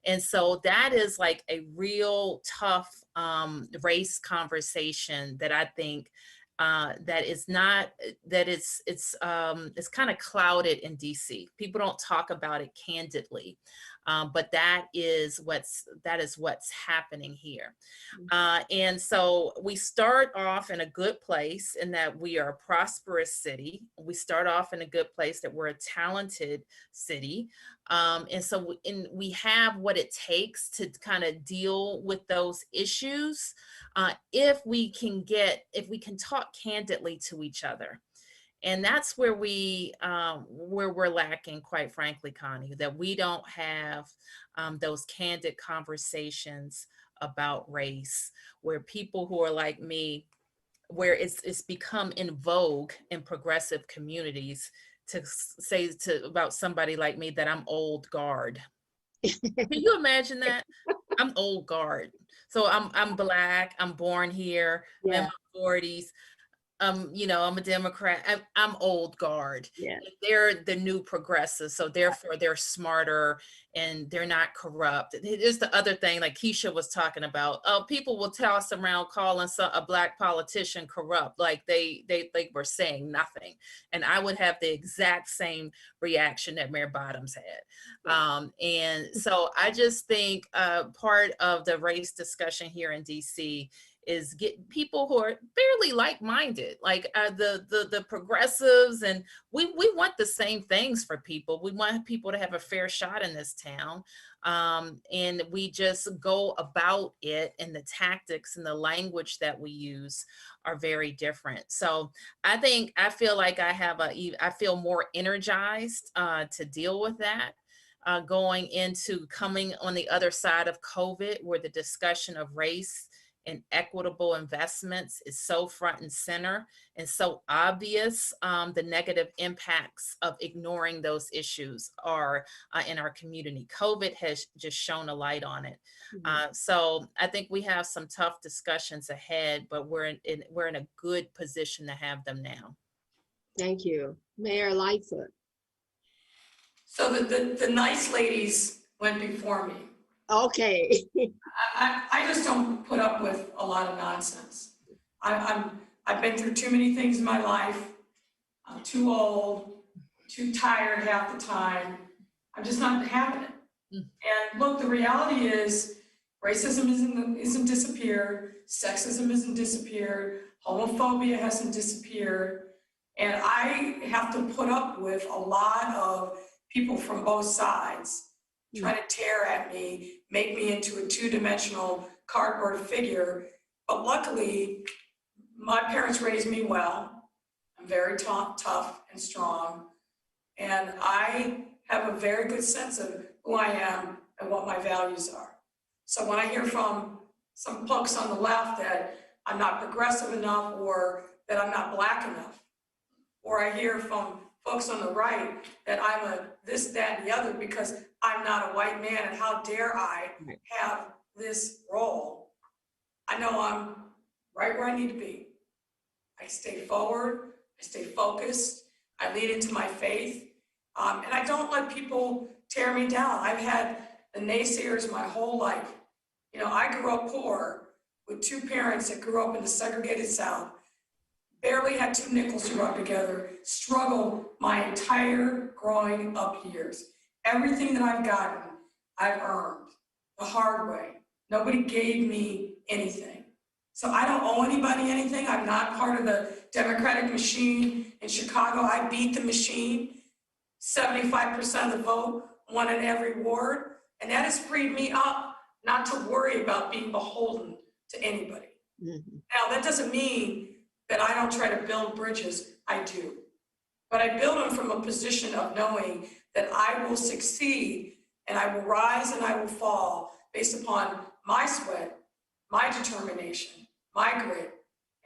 [SPEAKER 2] And so that is like a real tough race conversation that I think that is not, that it's kind of clouded in DC. People don't talk about it candidly, but that is what's happening here. And so we start off in a good place in that we are a prosperous city. We start off in a good place that we're a talented city. And so we have what it takes to kind of deal with those issues if we can talk candidly to each other. And that's where we're lacking, quite frankly, Connie, that we don't have those candid conversations about race, where people who are like me, where it's become in vogue in progressive communities to say about somebody like me that I'm old guard. Can you imagine that? I'm old guard. So I'm Black, I'm born here, I'm in my 40s. I'm a Democrat. I'm old guard.
[SPEAKER 1] Yeah.
[SPEAKER 2] They're the new progressives, so therefore they're smarter and they're not corrupt. Here's the other thing, like Keisha was talking about. People will toss around calling a Black politician corrupt, like they were saying nothing, and I would have the exact same reaction that Mayor Bottoms had. And so I just think part of the race discussion here in DC is get people who are fairly like-minded, like the progressives, and we want the same things for people. We want people to have a fair shot in this town, and we just go about it, and the tactics and the language that we use are very different. So I feel like I feel more energized to deal with that. Coming on the other side of COVID, where the discussion of race and equitable investments is so front and center and so obvious. The negative impacts of ignoring those issues are in our community. COVID has just shown a light on it. So I think we have some tough discussions ahead, but we're in a good position to have them now.
[SPEAKER 1] Thank you. Mayor Lightfoot.
[SPEAKER 5] So the nice ladies went before me.
[SPEAKER 1] Okay.
[SPEAKER 5] I just don't put up with a lot of nonsense. I've been through too many things in my life. I'm too old, too tired half the time. I'm just not having it. And look, the reality is racism isn't disappeared, sexism isn't disappeared, homophobia hasn't disappeared. And I have to put up with a lot of people from both sides trying to tear at me, make me into a two-dimensional cardboard figure. But luckily, my parents raised me well. I'm very tough and strong. And I have a very good sense of who I am and what my values are. So when I hear from some folks on the left that I'm not progressive enough or that I'm not Black enough, or I hear from folks on the right that I'm a this, that, and the other because I'm not a white man and how dare I have this role, I know I'm right where I need to be. I stay forward, I stay focused, I lean into my faith, and I don't let people tear me down. I've had the naysayers my whole life. You know, I grew up poor with two parents that grew up in the segregated South, barely had 2 nickels to rub together, struggled my entire growing up years. Everything that I've gotten, I've earned the hard way. Nobody gave me anything. So I don't owe anybody anything. I'm not part of the Democratic machine in Chicago. I beat the machine. 75% of the vote, won in every ward. And that has freed me up not to worry about being beholden to anybody. Now, that doesn't mean that I don't try to build bridges. I do. But I build them from a position of knowing that I will succeed and I will rise and I will fall based upon my sweat, my determination, my grit,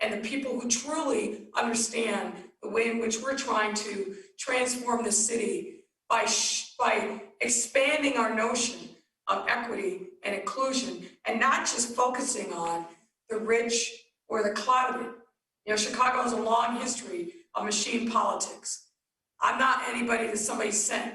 [SPEAKER 5] and the people who truly understand the way in which we're trying to transform the city by expanding our notion of equity and inclusion and not just focusing on the rich or the clouded. You know, Chicago has a long history of machine politics. I'm not anybody that somebody sent.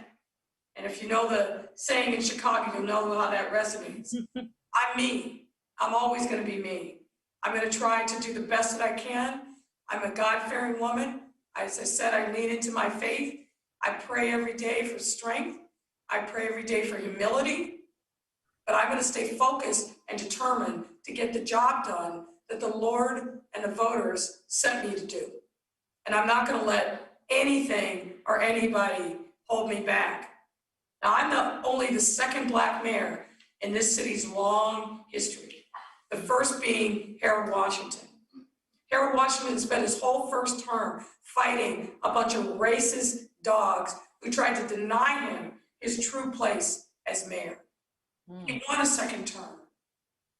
[SPEAKER 5] And if you know the saying in Chicago, you'll know how that resonates. I'm me. I'm always going to be me. I'm going to try to do the best that I can, I'm a God-fearing woman. As I said, I lean into my faith. I pray every day for strength. I pray every day for humility. But I'm going to stay focused and determined to get the job done that the Lord and the voters sent me to do. And I'm not going to let anything or anybody hold me back. Now, I'm only the second Black mayor in this city's long history. The first being Harold Washington. Harold Washington spent his whole first term fighting a bunch of racist dogs who tried to deny him his true place as mayor. He won a second term,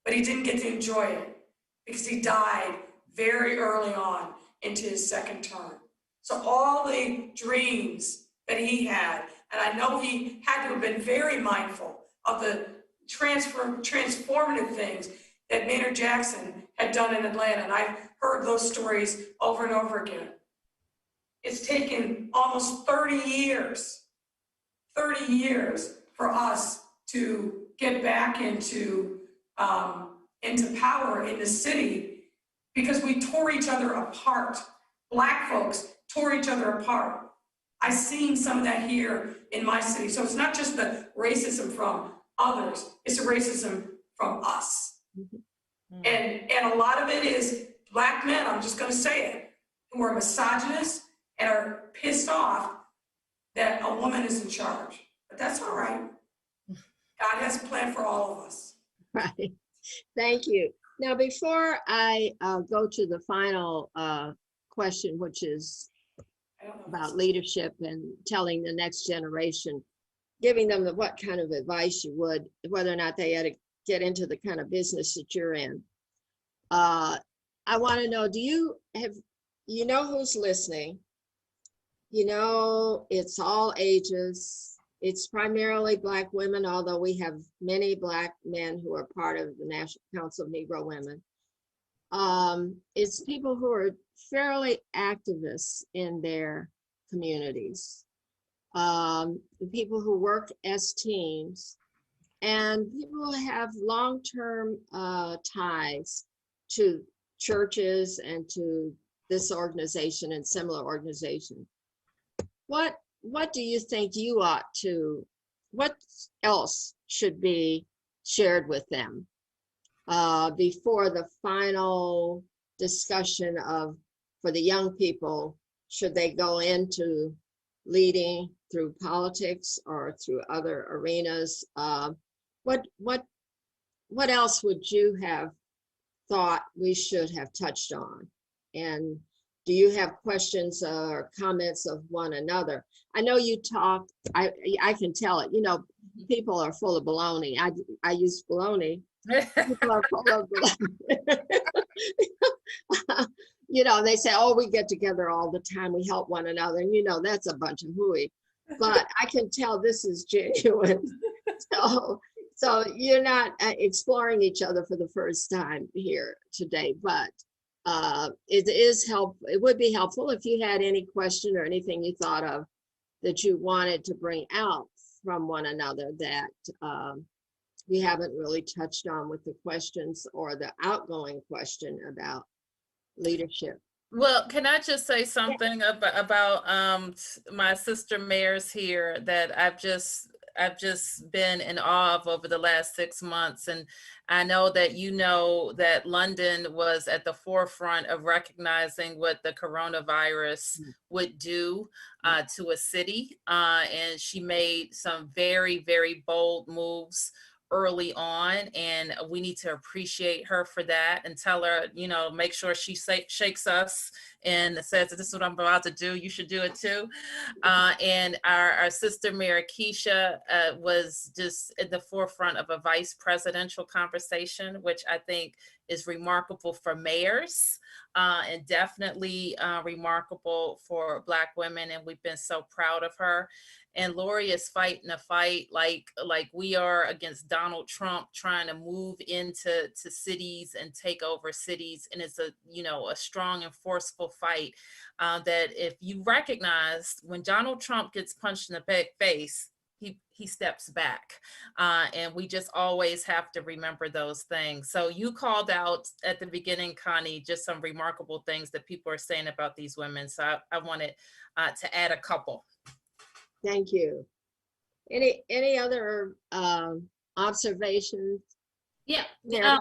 [SPEAKER 5] but he didn't get to enjoy it because he died very early on into his second term. So all the dreams that he had, and I know he had to have been very mindful of the transformative things that Maynard Jackson had done in Atlanta, and I've heard those stories over and over again. It's taken almost 30 years for us to get back into power in the city because we tore each other apart. Black folks tore each other apart. I've seen some of that here in my city. So it's not just the racism from others, it's the racism from us. And a lot of it is Black men, I'm just gonna say it, who are misogynist and are pissed off that a woman is in charge. But that's all right. God has a plan for all of us.
[SPEAKER 1] Right. Thank you. Now, before I go to the final question, which is about leadership and telling the next generation, giving them what kind of advice you would, whether or not they had to get into the kind of business that you're in. I want to know, you know who's listening? You know, it's all ages. It's primarily Black women, although we have many Black men who are part of the National Council of Negro Women. It's people who are fairly activists in their communities, people who work as teams, and people who have long-term ties to churches and to this organization and similar organizations. What do you think what else should be shared with them before the final discussion for the young people, should they go into leading through politics or through other arenas? What else would you have thought we should have touched on? And do you have questions or comments of one another? I know you talk, I can tell it, people are full of baloney. I use baloney. People are full of baloney. They say, oh, we get together all the time. We help one another. And that's a bunch of hooey. But I can tell this is genuine. So you're not exploring each other for the first time here today, but it would be helpful if you had any question or anything you thought of that you wanted to bring out from one another that we haven't really touched on with the questions or the outgoing question about leadership.
[SPEAKER 2] Well, can I just say something about my sister mayors here that I've just been in awe of over the last 6 months. And I know that London was at the forefront of recognizing what the coronavirus would do to a city. And she made some very, very bold moves early on, and we need to appreciate her for that and tell her, make sure she shakes us and says, this is what I'm about to do, you should do it too. And our sister Mayor Keisha was just at the forefront of a vice presidential conversation, which I think is remarkable for mayors and definitely remarkable for Black women. And we've been so proud of her. And Lori is fighting a fight like we are against Donald Trump, trying to move into cities and take over cities. And it's a strong and forceful fight that if you recognize when Donald Trump gets punched in the face, he steps back. And we just always have to remember those things. So you called out at the beginning, Connie, just some remarkable things that people are saying about these women. So I wanted to add a couple.
[SPEAKER 1] Thank you. Any other observations?
[SPEAKER 3] Yeah.
[SPEAKER 1] Yeah.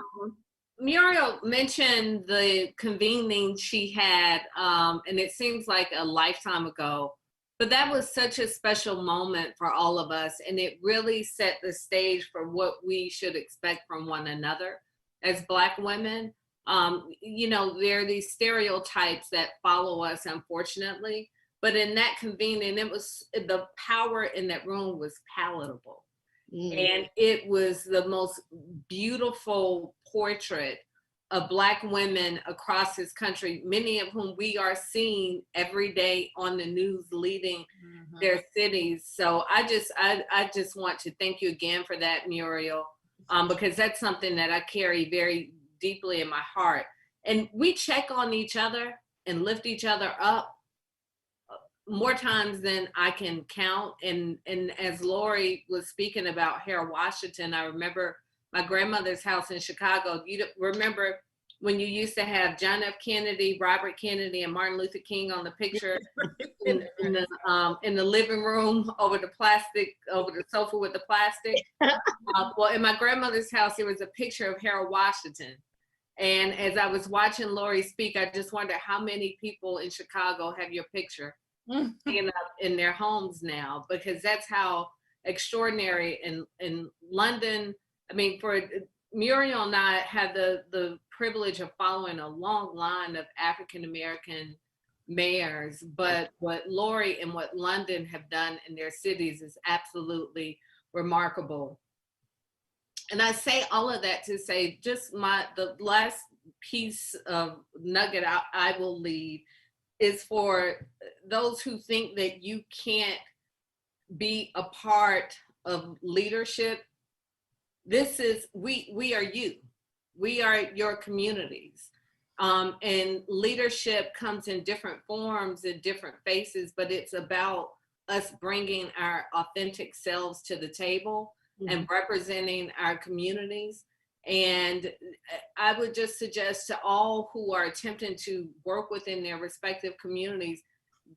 [SPEAKER 3] Muriel mentioned the convening she had, and it seems like a lifetime ago, but that was such a special moment for all of us. And it really set the stage for what we should expect from one another as Black women. You know, there are these stereotypes that follow us, unfortunately, but in that convening, it was, the power in that room was palatable. And it was the most beautiful portrait of Black women across this country, many of whom we are seeing every day on the news leading their cities. So I just want to thank you again for that, Muriel, because that's something that I carry very deeply in my heart. And we check on each other and lift each other up more times than I can count. And as Lori was speaking about Harold Washington, I remember my grandmother's house in Chicago. You remember when you used to have John F. Kennedy, Robert Kennedy, and Martin Luther King on the picture in the living room over the sofa with the plastic? Well, in my grandmother's house, there was a picture of Harold Washington. And as I was watching Lori speak, I just wonder how many people in Chicago have your picture hanging up in their homes now, because that's how extraordinary. In London, I mean, for Muriel and I had the privilege of following a long line of African-American mayors, but what Lori and what London have done in their cities is absolutely remarkable. And I say all of that to say just the last piece of nugget I will leave is for those who think that you can't be a part of leadership. This is, we are you. We are your communities. And leadership comes in different forms and different faces, but it's about us bringing our authentic selves to the table and representing our communities. And I would just suggest to all who are attempting to work within their respective communities,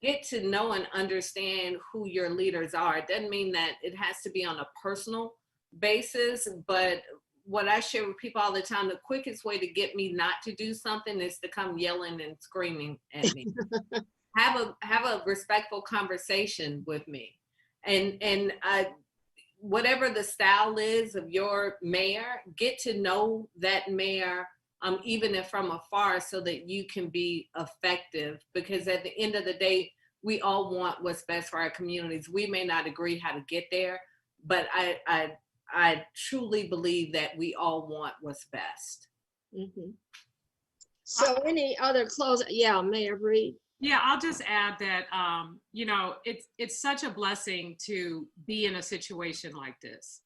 [SPEAKER 3] get to know and understand who your leaders are. It doesn't mean that it has to be on a personal basis, but what I share with people all the time, the quickest way to get me not to do something is to come yelling and screaming at me. Have a respectful conversation with me. And whatever the style is of your mayor, get to know that mayor, even if from afar, so that you can be effective. Because at the end of the day, we all want what's best for our communities. We may not agree how to get there, but I truly believe that we all want what's best.
[SPEAKER 1] So any other close? Yeah, Mayor Breed.
[SPEAKER 4] Yeah, I'll just add that, you know, it's such a blessing to be in a situation like this.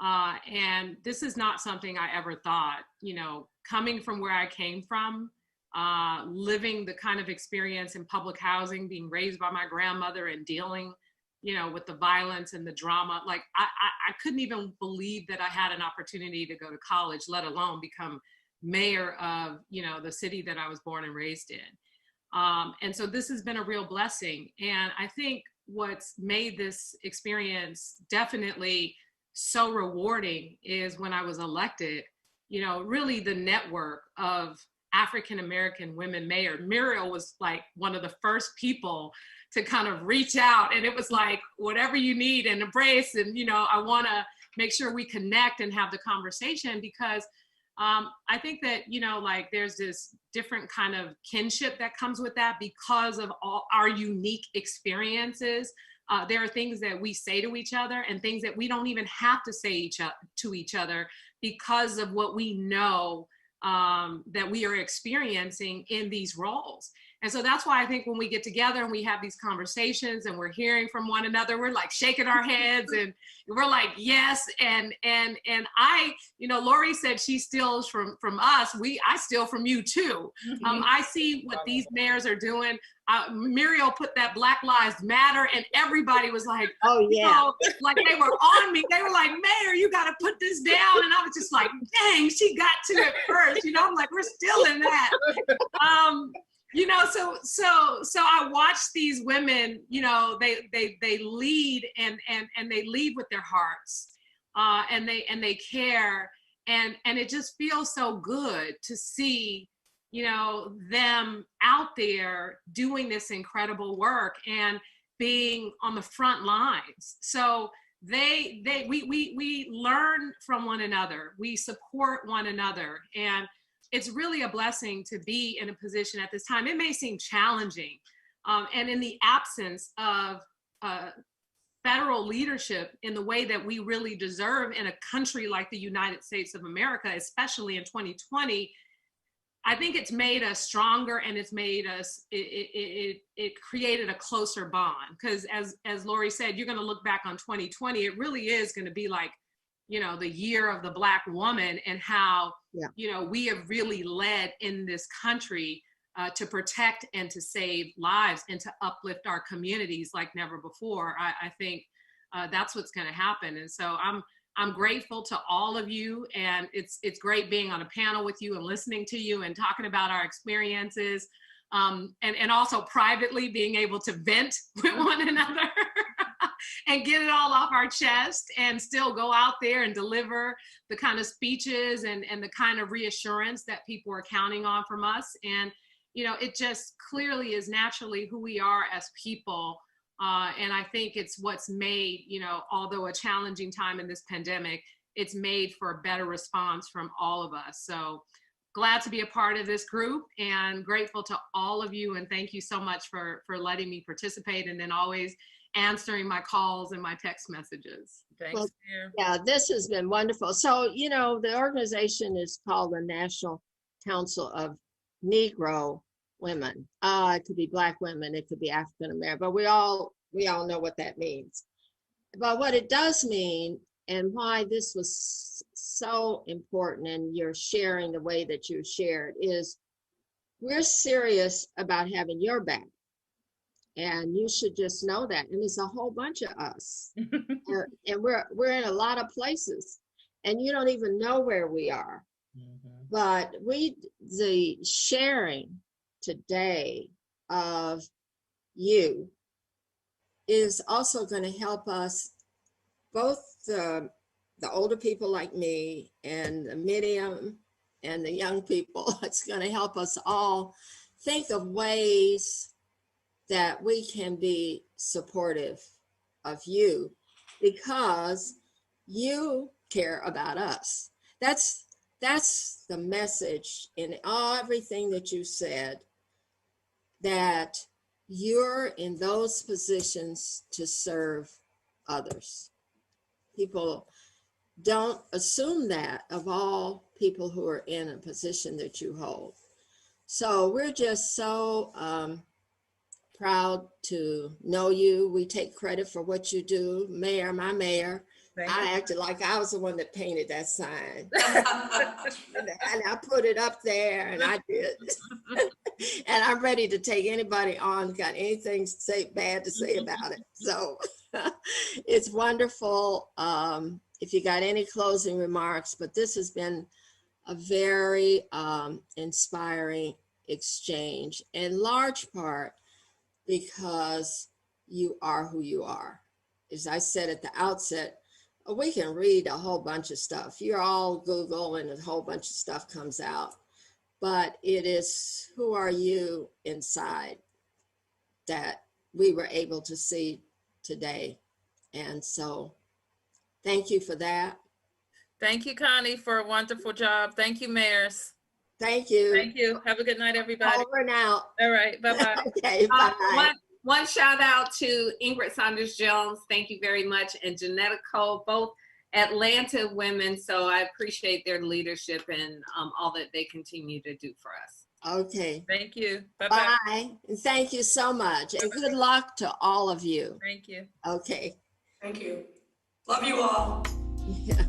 [SPEAKER 4] And this is not something I ever thought, you know, coming from where I came from, living the kind of experience in public housing, being raised by my grandmother and dealing, you know, with the violence and the drama. Like I couldn't even believe that I had an opportunity to go to college, let alone become mayor of, you know, the city that I was born and raised in. And so this has been a real blessing. And I think what's made this experience definitely so rewarding is when I was elected, you know, really the network of African-American women mayor. Muriel was like one of the first people to kind of reach out, and it was like, whatever you need and embrace. And, you know, I want to make sure we connect and have the conversation, because I think that, you know, like there's this different kind of kinship that comes with that because of all our unique experiences. There are things that we say to each other and things that we don't even have to say to each other because of what we know that we are experiencing in these roles. And so that's why I think when we get together and we have these conversations and we're hearing from one another, we're like shaking our heads and we're like, yes. And I, Lori said she steals from us. I steal from you too. I see what these mayors are doing. Muriel put that Black Lives Matter and everybody was like,
[SPEAKER 1] Oh yeah.
[SPEAKER 4] Like they were on me. They were like, Mayor, you got to put this down. And I was just like, dang, she got to it first. I'm like, we're still in that. So I watch these women, they lead and they lead with their hearts, and they care, and it just feels so good to see, them out there doing this incredible work and being on the front lines. So we learn from one another, we support one another, and it's really a blessing to be in a position at this time. It may seem challenging, and in the absence of federal leadership in the way that we really deserve in a country like the United States of America, especially in 2020, I think it's made us stronger, and it's made us, it created a closer bond. Because as Lori said, you're gonna look back on 2020, it really is gonna be like, the year of the Black woman, and how, we have really led in this country to protect and to save lives and to uplift our communities like never before. I think that's what's going to happen. And so I'm grateful to all of you, and it's great being on a panel with you and listening to you and talking about our experiences, and also privately being able to vent with one another. And get it all off our chest and still go out there and deliver the kind of speeches and the kind of reassurance that people are counting on from us. And, it just clearly is naturally who we are as people. And I think it's what's made, although a challenging time in this pandemic, it's made for a better response from all of us. So glad to be a part of this group and grateful to all of you. And thank you so much for letting me participate, and then always answering my calls and my text messages.
[SPEAKER 2] Thanks.
[SPEAKER 1] Well, yeah, this has been wonderful. So, the organization is called the National Council of Negro Women. It could be Black women, it could be African American, but we all know what that means. But what it does mean, and why this was so important, and you're sharing the way that you shared, is we're serious about having your back. And you should just know that. And it's a whole bunch of us. And we're in a lot of places, and you don't even know where we are. Mm-hmm. But the sharing today of you is also going to help us, both the older people like me and the medium and the young people. It's going to help us all think of ways that we can be supportive of you, because you care about us. That's the message in everything that you said, that you're in those positions to serve others. People don't assume that of all people who are in a position that you hold. So we're just so proud to know you. We take credit for what you do. Mayor, my mayor, I acted like I was the one that painted that sign. And I put it up there, and I did. And I'm ready to take anybody on, got anything bad to say about it. So it's wonderful. If you got any closing remarks, but this has been a very inspiring exchange, in large part because you are who you are. As I said at the outset, we can read a whole bunch of stuff. You're all Google and a whole bunch of stuff comes out, but it is who are you inside that we were able to see today. And so thank you for that.
[SPEAKER 2] Thank you, Connie, for a wonderful job. Thank you, mayors.
[SPEAKER 1] Thank you.
[SPEAKER 2] Thank you. Have a good night, everybody.
[SPEAKER 1] Over and out.
[SPEAKER 2] All right. Bye-bye.
[SPEAKER 1] Okay, bye.
[SPEAKER 3] One shout out to Ingrid Saunders-Jones. Thank you very much. And Janetta Cole, both Atlanta women. So I appreciate their leadership and all that they continue to do for us.
[SPEAKER 1] Okay.
[SPEAKER 2] Thank you. Bye-bye.
[SPEAKER 1] Bye. And thank you so much. And good luck to all of you.
[SPEAKER 2] Thank you.
[SPEAKER 1] Okay.
[SPEAKER 5] Thank you. Love you all.
[SPEAKER 1] Yeah.